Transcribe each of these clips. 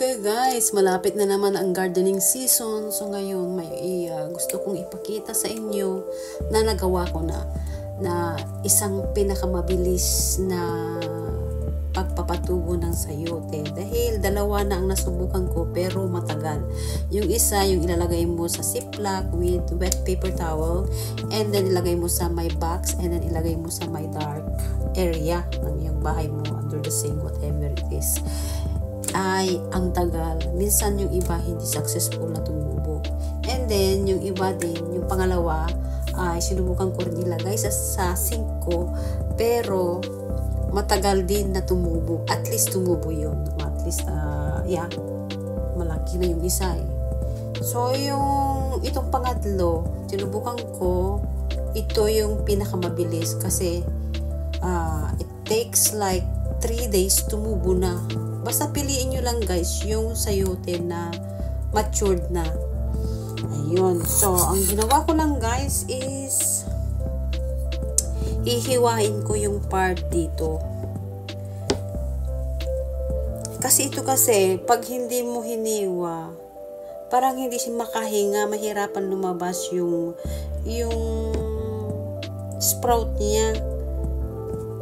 Okay guys, malapit na naman ang gardening season. So ngayon may gusto kong ipakita sa inyo na nagawa ko na isang pinakamabilis na pagpapatubo ng sayote. Dahil dalawa na ang nasubukan ko pero matagal. Yung isa, yung ilalagay mo sa ziplock with wet paper towel, and then ilagay mo sa my box, and then ilagay mo sa my dark area ng iyong bahay mo, under the sink, whatever it is. Ay ang tagal. Minsan yung iba hindi successful na tumubo. And then yung iba din, yung pangalawa ay sinubukan ko rin ilagay sa sink ko, pero matagal din na tumubo. At least tumubo yun. At least malaki na yung isa eh. So yung itong pangatlo, sinubukan ko, ito yung pinakamabilis kasi it takes like 3 days tumubo na. Basta piliin nyo lang guys yung sayote na matured na. Ayun. So, ang ginawa ko lang guys is ihiwain ko yung part dito. Kasi ito kasi, pag hindi mo hiniwa, parang hindi siya makahinga, mahirapan lumabas yung sprout niya.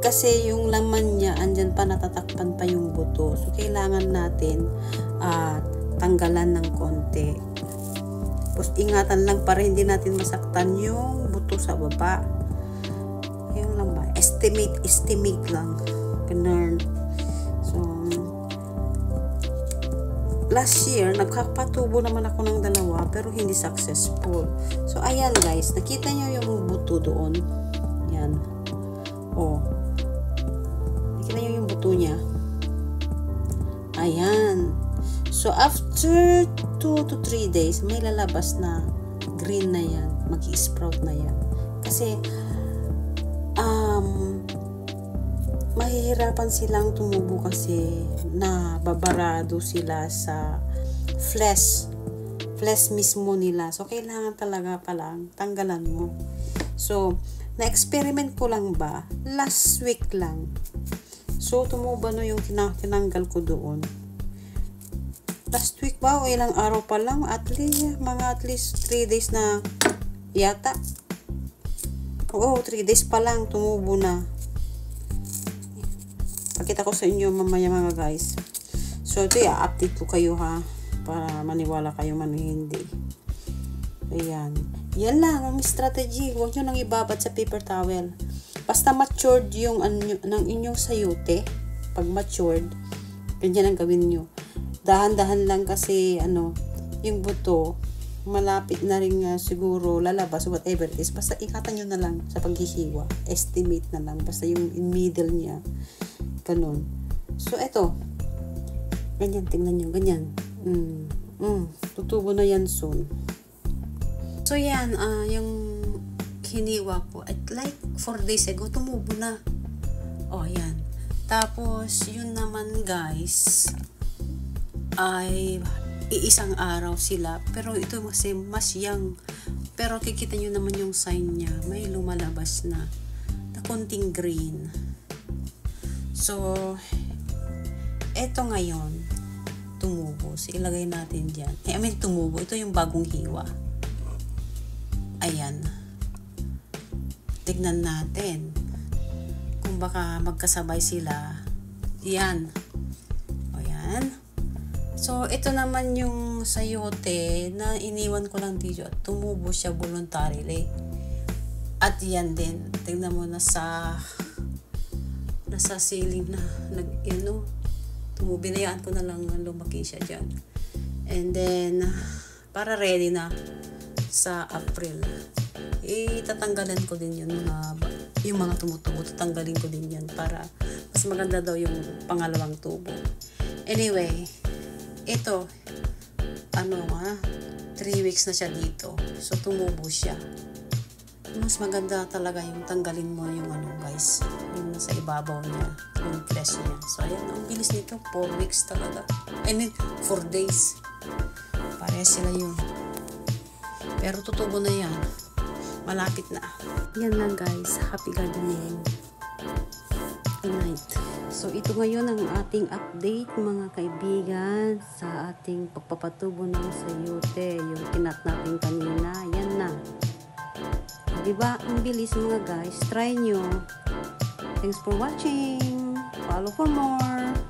Kasi yung laman niya, andyan pa, natatakpan pa yung buto. So, kailangan natin tanggalan ng konti. Tapos, ingatan lang para hindi natin masaktan yung buto sa baba. Yung lang ba? Estimate lang. Ganun. So, last year, nagkapatubo naman ako ng dalawa, pero hindi successful. So, ayan guys, nakita nyo yung buto doon. Yan. Oh. Nakita nyo yung buto niya. Ayan. So, after 2 to 3 days, may lalabas na green na yan. Mag-i-sprout na yan. Kasi, mahihirapan silang tumubo kasi na babarado sila sa flesh mismo nila. So, kailangan talaga palang tanggalan mo. So, na-experiment ko lang ba? Last week lang. So, tumubo na yung tinanggal ko doon. Last week ba? O ilang araw pa lang? At least 3 days na yata. Oo, 3 days pa lang tumubo na. Pakita ko sa inyo mamaya mga guys. So, ito update ko kayo ha. Para maniwala kayo man hindi. Ayan. Yan lang ang strategy. Huwag nyo nang ibabad sa paper towel. Basta matured yung ng inyong sayote. Pag matured, ganyan ang gawin nyo. Dahan-dahan lang kasi yung buto malapit na rin siguro lalabas, whatever it is. Basta ikatan nyo na lang sa paghihiwa. Estimate na lang. Basta yung middle niya. Ganun. So, eto. Ganyan, tingnan nyo. Ganyan. Tutubo na yan soon. So, yan. Yung hiniwa ko. At like 4 days ago, tumubo na. Oh, yan. Tapos, yun naman guys, ay iisang araw sila. Pero ito kasi mas young. Pero kikita nyo naman yung sign niya. May lumalabas na konting green. So, eto ngayon, tumubo. So, ilagay natin dyan. Tumubo. Ito yung bagong hiwa. Ayan. Tignan natin. Kung baka magkasabay sila. Yan. O yan. So, ito naman yung sayote na iniwan ko lang dito at tumubo siya voluntarily. At yan din. Tignan mo nasa ceiling na binayaan ko na lang lumaki siya dyan. And then, para ready na sa April. Tatanggalan ko din yun yung mga tumutubo. Tatanggalin ko din yan para mas maganda daw yung pangalawang tubo. Anyway, ito 3 weeks na siya dito. So, tumubo siya. Mas maganda talaga yung tanggalin mo yung guys, yung nasa ibabaw niya, yung flesh niya. So, ayan, ang bilis nito, 4 weeks talaga. 4 days. Parehas sila yun. Pero tutubo na yan. Malapit na. Yan lang guys. Happy gardening. Good night. So, ito ngayon ang ating update mga kaibigan sa ating pagpapatubo ng sayote. Yung kinat natin kanina, yan na. Diba? Ang bilis mga guys. Try nyo. Thanks for watching. Follow for more.